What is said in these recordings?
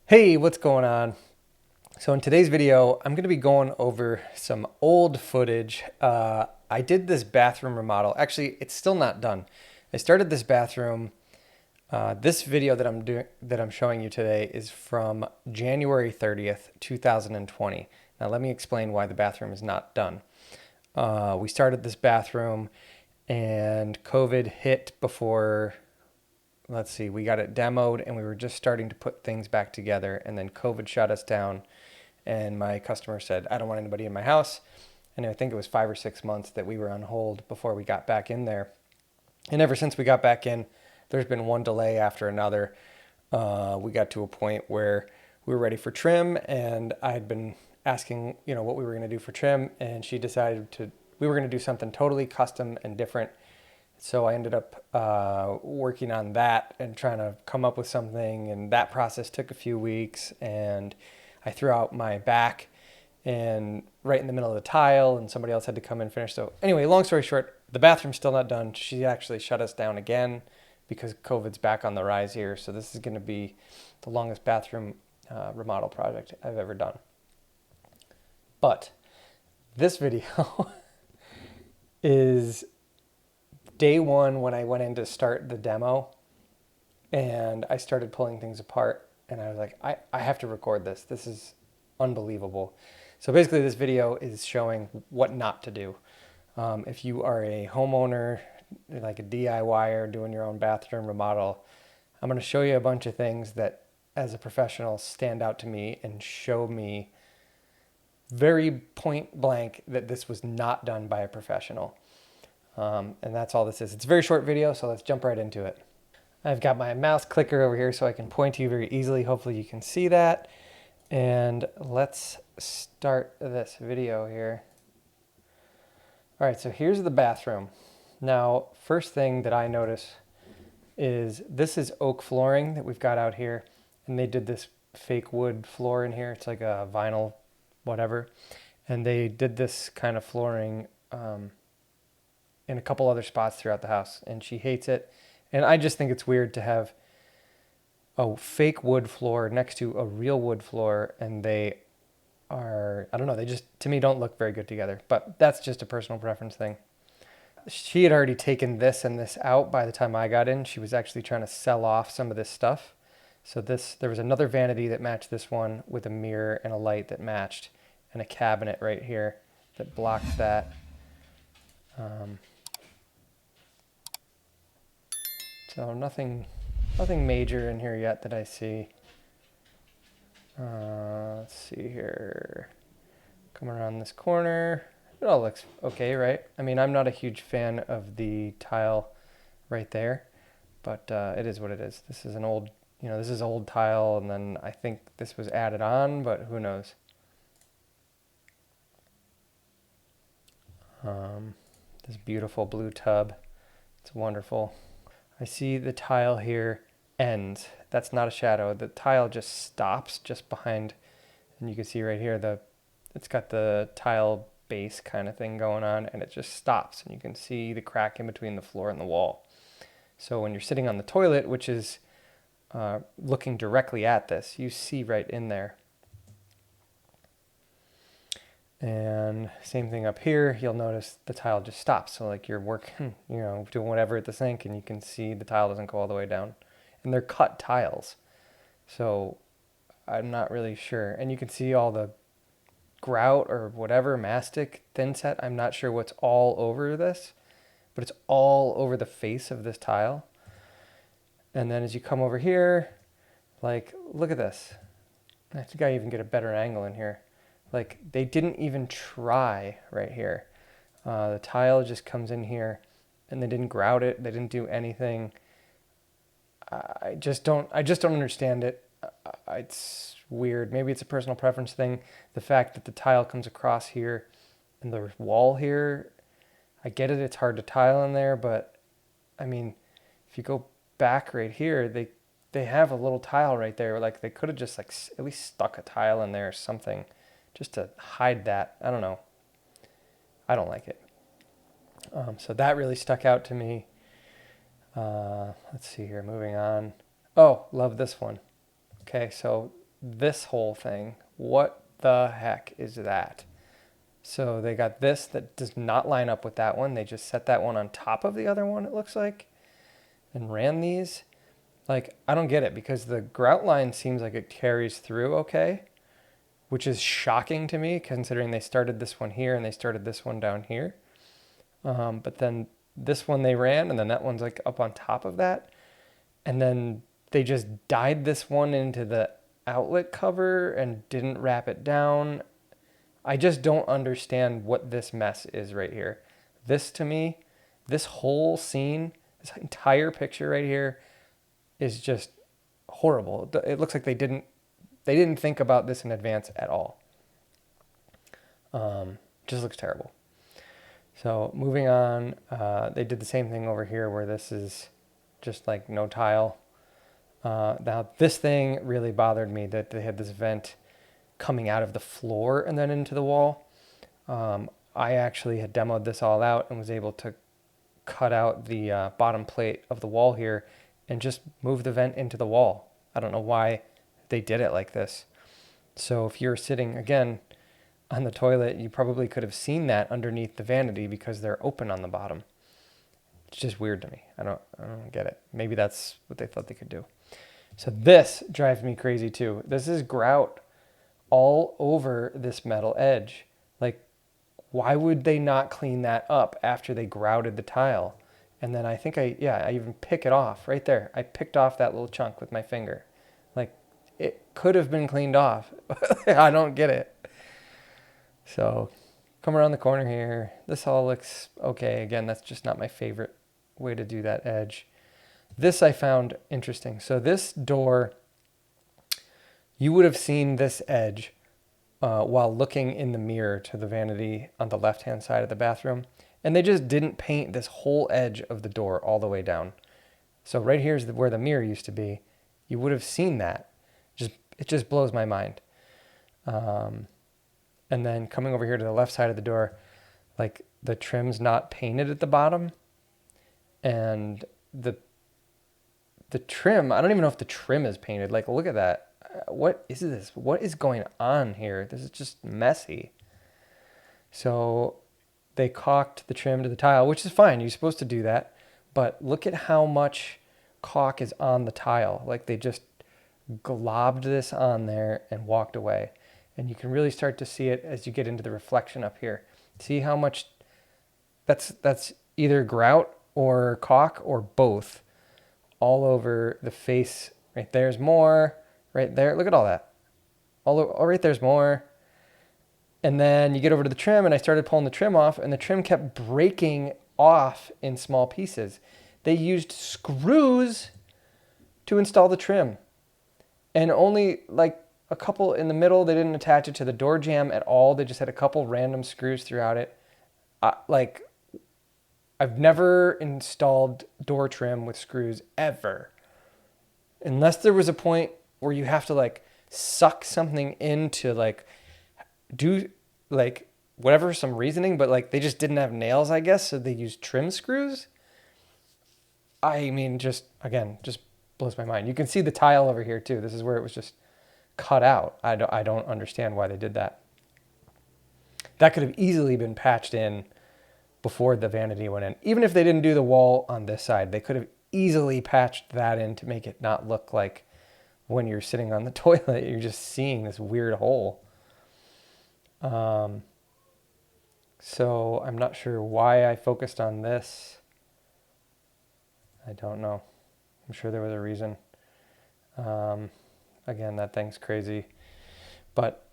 Hey, what's going on? So in today's video, I'm going to be going over some old footage. I did this bathroom remodel. Actually, it's still not done. I started this bathroom. This video that I'm showing you today is from January 30th, 2020. Now let me explain why the bathroom is not done. We started this bathroom and COVID hit before, let's see, we got it demoed and we were just starting to put things back together, and then COVID shut us down and my customer said, I don't want anybody in my house. And I think it was 5 or 6 months that we were on hold before we got back in there. And ever since we got back in, there's been one delay after another. We got to a point where we were ready for trim, and I had been asking, what we were going to do for trim, and she decided we were going to do something totally custom and different. So I ended up working on that and trying to come up with something, and that process took a few weeks, and I threw out my back and right in the middle of the tile, and somebody else had to come and finish. So anyway, long story short, the bathroom's still not done. She actually shut us down again because COVID's back on the rise here. So this is going to be the longest bathroom remodel project I've ever done. But this video is day one when I went in to start the demo, and I started pulling things apart, and I was like, I have to record this. This is unbelievable. So basically this video is showing what not to do. If you are a homeowner, like a DIYer doing your own bathroom remodel, I'm going to show you a bunch of things that as a professional stand out to me and show me very point blank that this was not done by a professional. And that's all this is. It's a very short video, so let's jump right into it. I've got my mouse clicker over here so I can point to you very easily. Hopefully you can see that. And let's start this video here. All right, so here's the bathroom. Now, first thing that I notice is this is oak flooring that we've got out here, and they did this fake wood floor in here. It's like a vinyl whatever. And they did this kind of flooring in a couple other spots throughout the house, and she hates it. And I just think it's weird to have a fake wood floor next to a real wood floor, and they are, I don't know, they just, to me, don't look very good together. But that's just a personal preference thing. She had already taken this and this out by the time I got in. She was actually trying to sell off some of this stuff. So there was another vanity that matched this one with a mirror and a light that matched, and a cabinet right here that blocked that. So nothing major in here yet that I see. Let's see here. Come around this corner. It all looks okay, right? I mean, I'm not a huge fan of the tile right there, but it is what it is. This is an old, this is old tile, and then I think this was added on, but who knows? This beautiful blue tub. It's wonderful. I see the tile here ends. That's not a shadow. The tile just stops just behind, and you can see right here it's got the tile base kind of thing going on, and it just stops, and you can see the crack in between the floor and the wall. So when you're sitting on the toilet, which is looking directly at this, you see right in there. And same thing up here, you'll notice the tile just stops. So like you're working, doing whatever at the sink, and you can see the tile doesn't go all the way down. And they're cut tiles. So I'm not really sure. And you can see all the grout or whatever, mastic, thin set. I'm not sure what's all over this, but it's all over the face of this tile. And then as you come over here, like, look at this. I think I even get a better angle in here. Like, they didn't even try right here. The tile just comes in here, and they didn't grout it. They didn't do anything. I just don't understand it. It's weird. Maybe it's a personal preference thing. The fact that the tile comes across here and the wall here, I get it. It's hard to tile in there, but I mean, if you go back right here, they have a little tile right there. Like, they could have just like at least stuck a tile in there or something, just to hide that. I don't know. I don't like it. So that really stuck out to me. Let's see here, moving on. Oh, love this one. Okay, so this whole thing. What the heck is that? So they got this that does not line up with that one. They just set that one on top of the other one, it looks like, and ran these. Like, I don't get it, because the grout line seems like it carries through okay, which is shocking to me considering they started this one here and they started this one down here. But then this one they ran, and then that one's like up on top of that. And then they just dyed this one into the outlet cover and didn't wrap it down. I just don't understand what this mess is right here. This, to me, this whole scene, this entire picture right here is just horrible. It looks like they didn't think about this in advance at all. Just looks terrible. So moving on, they did the same thing over here where this is just like no tile. Now this thing really bothered me, that they had this vent coming out of the floor and then into the wall. I actually had demoed this all out and was able to cut out the bottom plate of the wall here and just move the vent into the wall. I don't know why they did it like this. So if you're sitting, again, on the toilet, you probably could have seen that underneath the vanity because they're open on the bottom. It's just weird to me. I don't get it. Maybe that's what they thought they could do. So this drives me crazy too. This is grout all over this metal edge. Like, why would they not clean that up after they grouted the tile? And then I think I even pick it off right there. I picked off that little chunk with my finger. Like, it could have been cleaned off. I don't get it. So come around the corner here. This all looks okay. Again, that's just not my favorite way to do that edge. This I found interesting. So this door, you would have seen this edge while looking in the mirror to the vanity on the left-hand side of the bathroom. And they just didn't paint this whole edge of the door all the way down. So right here is where the mirror used to be. You would have seen that. It just blows my mind. And then coming over here to the left side of the door, like the trim's not painted at the bottom. And the trim, I don't even know if the trim is painted. Like, look at that. What is this? What is going on here? This is just messy. So they caulked the trim to the tile, which is fine. You're supposed to do that. But look at how much caulk is on the tile. Like, they just globbed this on there and walked away. And you can really start to see it as you get into the reflection up here. See how much that's either grout or caulk or both all over the face. Right there's more. Right there. Look at all that. All right there's more. And then you get over to the trim, and I started pulling the trim off, and the trim kept breaking off in small pieces. They used screws to install the trim. And only like a couple in the middle. They didn't attach it to the door jamb at all. They just had a couple random screws throughout it. I've never installed door trim with screws ever. Unless there was a point where you have to like suck something in to like do like whatever, some reasoning, but like they just didn't have nails, I guess. So they used trim screws. I mean, just blows my mind. You can see the tile over here too. This is where it was just cut out. I don't understand why they did that. That could have easily been patched in before the vanity went in. Even if they didn't do the wall on this side, they could have easily patched that in to make it not look like when you're sitting on the toilet, you're just seeing this weird hole. So I'm not sure why I focused on this. I don't know. I'm sure there was a reason. Again, that thing's crazy. But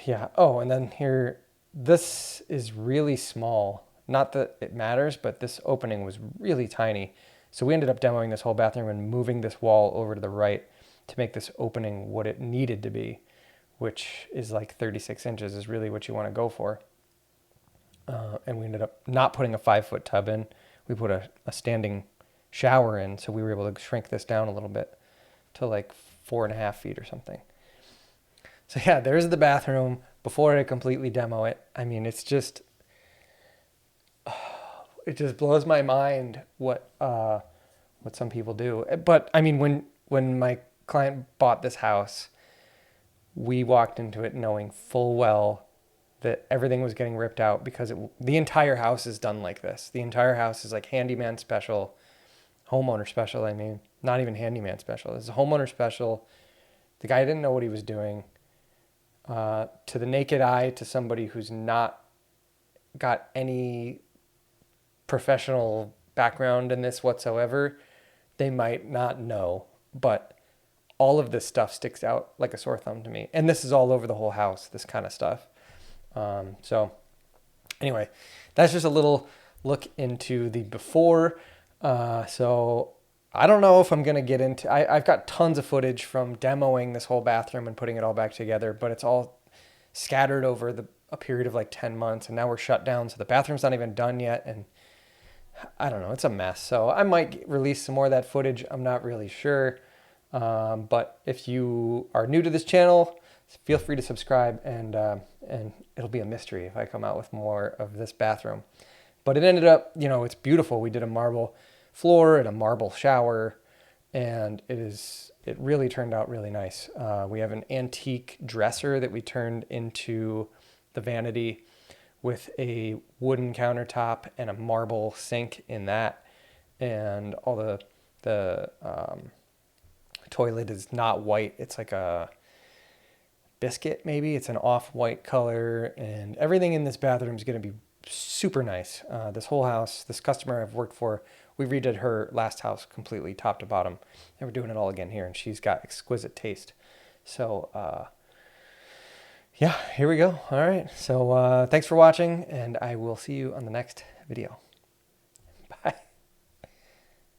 yeah. Oh, and then here, this is really small. Not that it matters, but this opening was really tiny. So we ended up demoing this whole bathroom and moving this wall over to the right to make this opening what it needed to be, which is like 36 inches is really what you want to go for. And we ended up not putting a 5-foot tub in. We put a standing shower in, so we were able to shrink this down a little bit to like 4.5 feet or something. So yeah, there's the bathroom before I completely demo it. I mean, it's just, it just blows my mind what some people do. But I mean, when my client bought this house, we walked into it knowing full well that everything was getting ripped out because the entire house is done like this. The entire house is like handyman special, homeowner special. I mean, not even handyman special. It's a homeowner special. The guy didn't know what he was doing. To the naked eye, to somebody who's not got any professional background in this whatsoever, they might not know. But all of this stuff sticks out like a sore thumb to me. And this is all over the whole house, this kind of stuff. So anyway, that's just a little look into the before. So I don't know if I'm going to get into, I've got tons of footage from demoing this whole bathroom and putting it all back together, but it's all scattered over a period of like 10 months. And now we're shut down. So the bathroom's not even done yet. And I don't know, it's a mess. So I might release some more of that footage. I'm not really sure. But if you are new to this channel, feel free to subscribe, and it'll be a mystery if I come out with more of this bathroom. But it ended up, it's beautiful. We did a marble floor and a marble shower, and it really turned out really nice. We have an antique dresser that we turned into the vanity with a wooden countertop and a marble sink in that, and all the toilet is not white. It's like a biscuit, maybe. It's an off-white color, and everything in this bathroom is going to be super nice. This whole house, this customer I've worked for, we redid her last house completely top to bottom, and we're doing it all again here, and she's got exquisite taste. So yeah, here we go. All right, so thanks for watching, and I will see you on the next video.